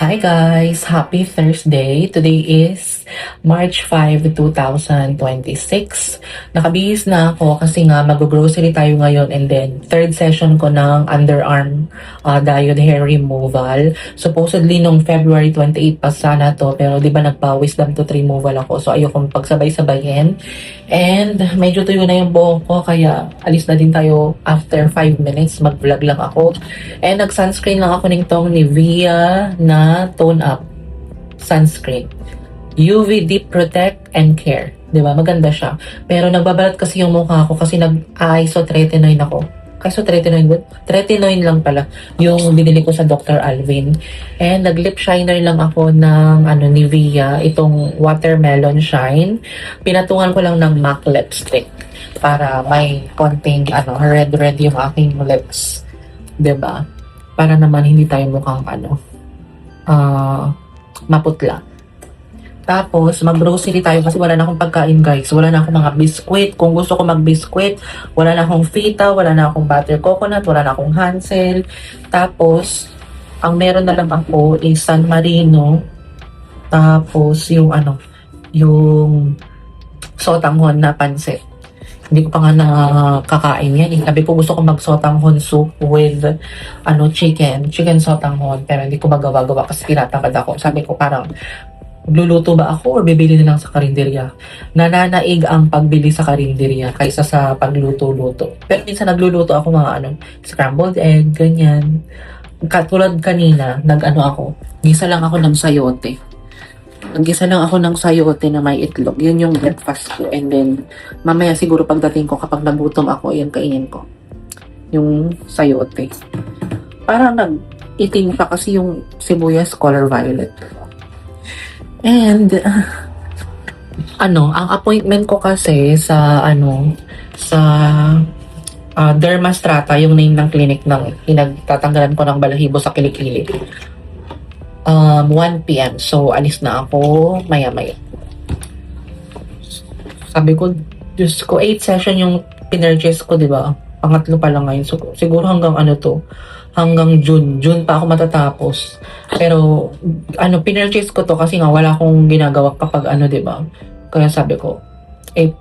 Hi guys! Happy Thursday! Today is March 5, 2026. Nakabihis na ako kasi nga mag-grocery tayo ngayon and then third session ko ng underarm diode hair removal. Supposedly nung February 28 pa sana to pero di ba nagpa-wisdom tooth removal ako so ayokong pagsabay-sabayin. And medyo tuyo na yung buhok ko kaya alis na din tayo after 5 minutes. Mag-vlog lang ako. And nag-sunscreen lang ako nitong Nivea na Tone Up sunscreen. UV Deep Protect and Care. Diba? Maganda siya. Pero nagbabalat kasi yung mukha ko kasi nag-isotretinoin ako. Isotretinoin ba? Tretinoin lang pala yung binili ko sa Dr. Alvin. And nag-lip shiner lang ako ng Nivea. Itong Watermelon Shine. Pinatungan ko lang ng MAC lipstick para may konting red-red yung aking lips. Diba? Para naman hindi tayo mukhang maputla. Tapos, mag-grocery tayo kasi wala na akong pagkain guys. Wala na akong mga biskwit. Kung gusto ko mag-biskwit, wala na akong fita, wala na akong butter coconut, wala na akong Hansel. Tapos, ang meron na lang ako is San Marino. Tapos, yung sotanghon na pansit. Hindi ko pa nga nakakain yan. Sabi ko gusto ko mag-sotanghon soup with chicken sotanghon. Pero hindi ko magawa-gawa kasi tinatamad ako. Sabi ko parang, luluto ba ako or bibili na lang sa karinderya? Nananaig ang pagbili sa karinderya kaysa sa pagluto-luto. Pero minsan nagluluto ako mga scrambled egg, ganyan. Katulad kanina, gisa lang ako ng sayote. Naggisa lang ako ng sayote na may itlog. Yun yung breakfast ko. And then, mamaya siguro pagdating ko kapag nagutom ako, yan kainin ko. Yung sayote. Parang nag-itim pa kasi yung sibuyas color violet. And, ang appointment ko kasi sa Dermastrata, yung name ng clinic ng pinagtatanggalan ko ng balahibo sa kilikili. 1 p.m. So, alis na ako maya-maya. Sabi ko, Diyos ko, 8 session yung pinurchase ko, di ba? Pangatlo pa lang ngayon. So, siguro hanggang hanggang June. June pa ako matatapos. Pero, pinurchase ko to kasi nga wala akong ginagawa kapag di ba? Kaya sabi ko,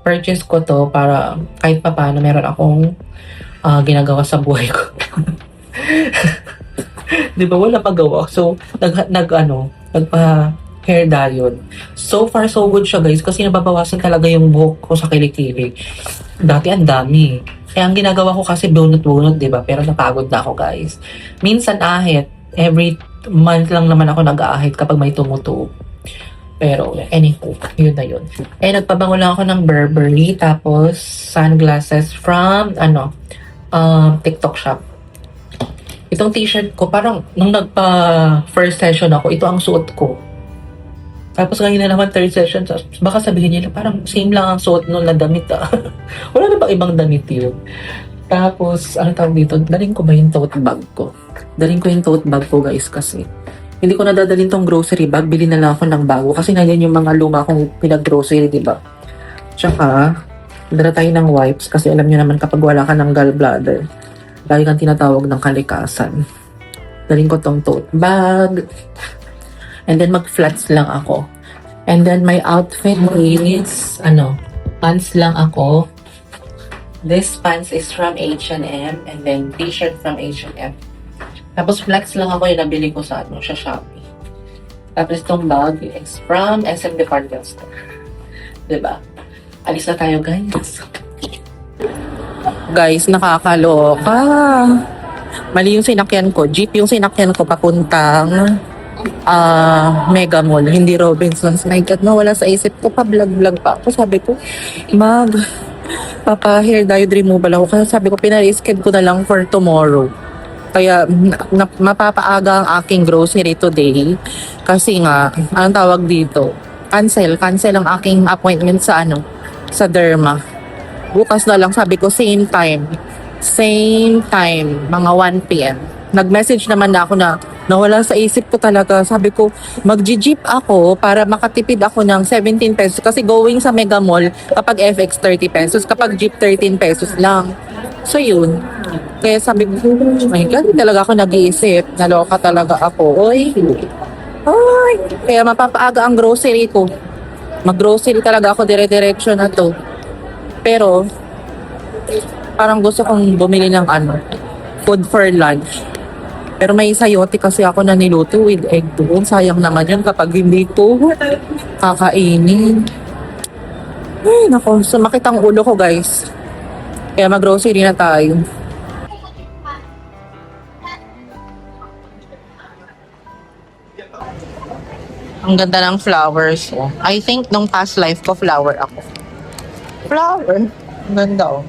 purchase ko to para kahit pa paano meron akong ginagawa sa buhay ko. Di ba? Wala pagawa. So, nagpa-hair diode. So far, so good siya guys kasi nababawasan talaga yung buhok ko sa kilikili. Dati ang dami. Kaya ang ginagawa ko kasi bunot-bunot, di ba? Pero napagod na ako guys. Minsan ahit. Every month lang naman ako nag-aahit kapag may tumutuo. Pero, anywho, yun na yun. Nagpabango lang ako ng Burberry, tapos sunglasses from, TikTok shop. Itong t-shirt ko, parang nung first session ako, ito ang suot ko. Tapos ngayon na naman third session, baka sabihin nila, parang same lang ang suot nun na damit Wala na bang ibang damit yun? Tapos, tawag dito, daling ko ba yung tote bag ko? Daling ko yung tote bag ko guys kasi hindi ko nadadalhin tong grocery bag, bili na lang ako ng bago kasi nandiyan yung mga luma kong pinag-grocery, diba? Tsaka, dala tayo ng wipes kasi alam nyo naman kapag wala ka ng gallbladder, lagi kang tinatawag ng kalikasan. Daling ko tong tote bag. And then mag-flats lang ako. And then my outfit is, pants lang ako. This pants is from H&M and then t-shirt from H&M. Tapos flex lang ako yung nabili ko sa Shopee. Tapos itong bag is from SM Department Store. Diba? Alis na tayo guys. Guys, nakakaloka. Mali yung sinakyan ko. Jeep yung sinakyan ko papuntang Mega Mall. Hindi Robinsons. My God, nawala sa isip ko. Pa-vlog-vlog pa ako. Sabi ko, papa-hair diode removal ako. Kaya sabi ko, pinarisked ko na lang for tomorrow. Kaya mapapaaga ang aking grocery today. Kasi nga, anong tawag dito? Cancel ang aking appointment sa Derma. Bukas na lang, sabi ko, same time, mga 1 p.m. Nag-message naman na ako na nawala sa isip ko talaga. Sabi ko, mag-jeep ako para makatipid ako ng 17 pesos. Kasi going sa Mega Mall, kapag FX 30 pesos, kapag jeep 13 pesos lang. So yun. Kaya sabi ko, oh my God, talaga ako nag-iisip. Naloka talaga ako. Oy. Ay. Kaya mapapaaga ang grocery ko. Mag-grocery talaga ako dire-diretso na to. Pero, parang gusto kong bumili ng food for lunch. Pero may sayote kasi ako na niluto with egg doon. Sayang naman yun kapag hindi ko kakainin. Ay, nako. Sumakit ang ulo ko, guys. Kaya mag-grocery na tayo. Ang ganda ng flowers. Oh. I think nung past life ko, flower ako. Flower? Ang ganda, oh.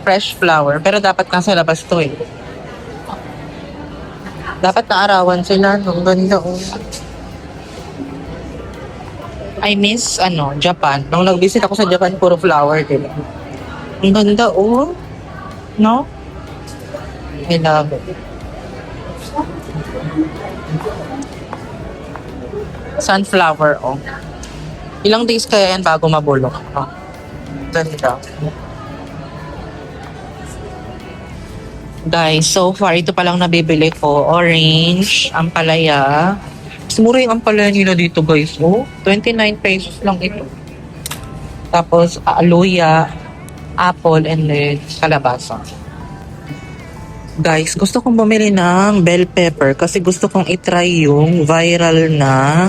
Fresh flower. Pero dapat nasa labas to, eh. Dapat naarawan sila. Ang ganda, oh. I miss, Japan. Nung nag-visit ako sa Japan, puro flower, diba? Ang ganda, oh. No? I love it. Sunflower, oh. Ilang days kaya yan bago mabulok? Oh. Ganda. Guys, so far, ito palang nabibili ko. Orange, ampalaya. Mas mura yung ampalaya nila dito, guys. Oh, 29 pesos lang ito. Tapos, luya, apple, and then kalabasa. Guys, gusto kong bumili ng bell pepper kasi gusto kong itry yung viral na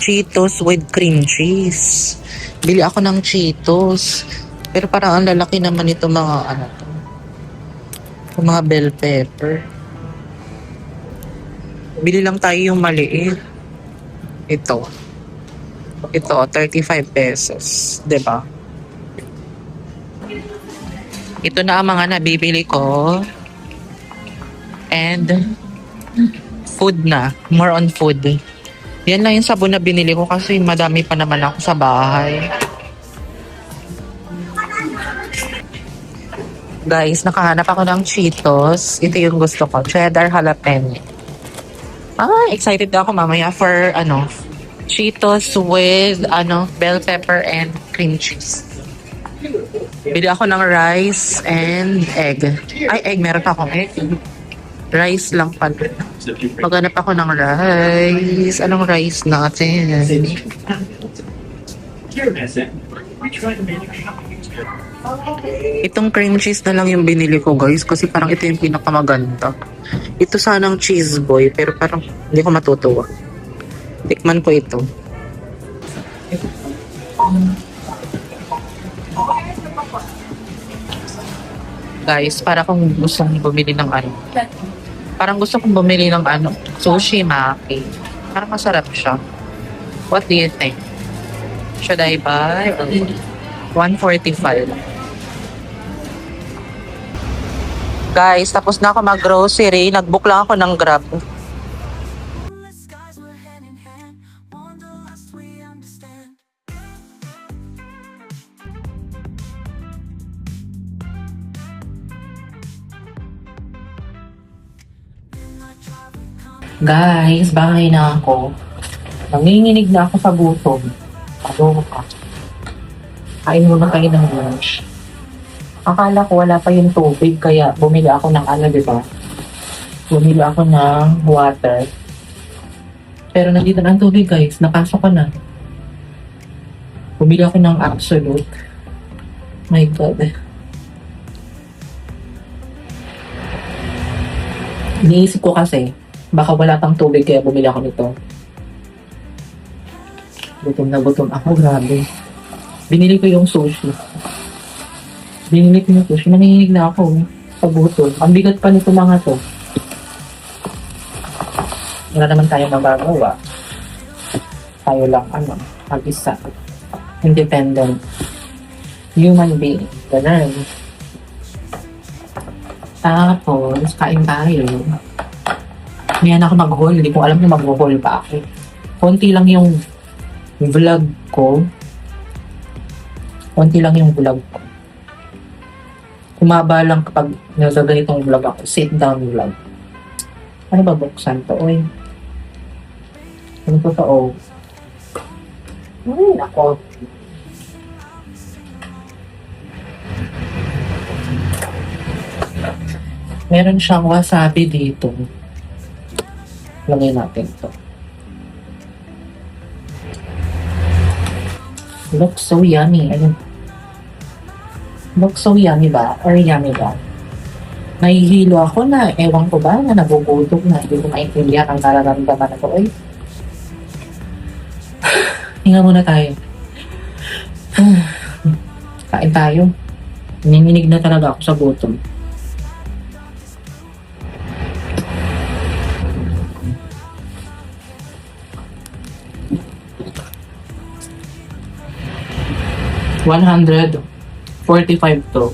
Cheetos with cream cheese. Bili ako ng Cheetos. Pero parang ang lalaki naman ito mga yung mga bell pepper. Bili lang tayo yung maliit. Ito, 35 pesos. 'Di ba? Ito na ang mga nabibili ko. And food na. More on food. Yan lang yung sabon na binili ko kasi madami pa naman ako sa bahay. Guys, nakahanap ako ng Cheetos. Ito yung gusto ko. Cheddar jalapeno. Excited ako mamaya for Cheetos with bell pepper and cream cheese. Bili ako ng rice and egg. Egg. Meron pa akong egg. Rice lang pala. Maghanap ako ng rice. Anong rice natin? Itong cream cheese na lang yung binili ko, guys. Kasi parang ito yung pinakamaganda. Ito sanang cheese boy. Pero parang hindi ko matutuwa. Tikman ko ito. Guys, para kung gustong bumili ng parang gusto kong bumili ng sushi maki. Parang masarap siya. What do you think? Should I buy? 145. Guys, tapos na ako mag-grocery. Nag-book lang ako ng Grab. Guys, bahay na ako. Nanginginig na ako sa gutom. Ano ka? Kain muna kayo ng lunch. Akala ko wala pa yung tubig, kaya bumili ako ng diba? Bumili ako ng water. Pero nandito na ang tubig, guys. Napasok ko na. Bumili ako ng Absolute. My God. Iniisip ko kasi, baka wala pang tubig kaya bumili ako nito. Gutom na gutom ako, grabe. Binili ko yung sushi. Nanginginig na ako sa gutom. Ang bigat pa nito mga to. Wala naman tayo magagawa. Tayo lang, mag-isa. Independent. Human being. Ganun. Tapos, kain tayo. Ngayon ako mag-haul. Hindi ko alam kung mag-haul pa ako. Konti lang yung vlog ko. Kumaba lang kapag nagaganitong vlog ako. Sit down vlog. Ano ba buksan to? Uy. Ano totoo? Ay, nako. Meron siyang wasabi dito. Lagay natin to. Looks so yummy. Ayun. Looks so yummy ba? Or yummy ba? Nahihilo ako na, ewan ko ba, na nagugutom na. Hindi ko maintindihan ang nararamdaman na to. Ay. Hinga muna tayo. Kain tayo. Nanginginig na talaga ako sa gutom. $145 to.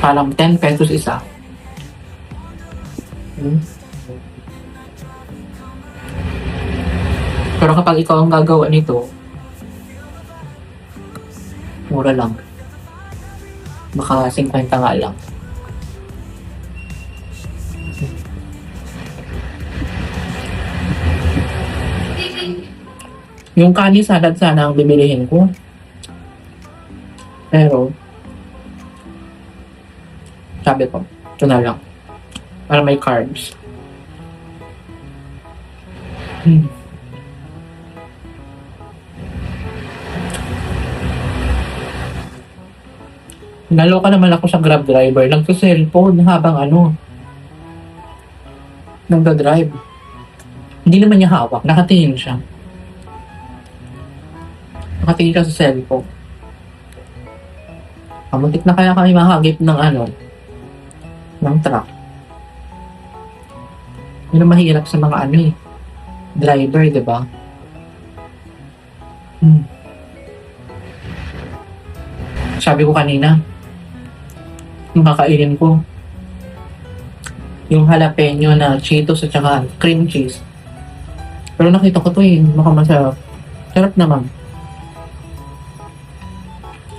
Parang 10 pesos isa. Pero kapag ikaw ang gagawa nito, mura lang. Baka 50 nga lang. Yung kani salad sana ang bibilihin ko. Pero, sabi ko, ito na lang. Para may carbs. Naloka naman ako sa Grab driver. Nagsa-cellphone habang nagda-drive. Hindi naman niya hawak. Nakatingin siya. Nakatingin ka sa cellphone. Muntik na kaya kami mahagip ng ng truck. Yun ang mahirap sa mga driver, di ba? Sabi ko kanina, yung kakainin ko, yung jalapeno na Cheetos at saka cream cheese. Pero nakita ko to mukhang masarap. Sarap naman.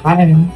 Kain.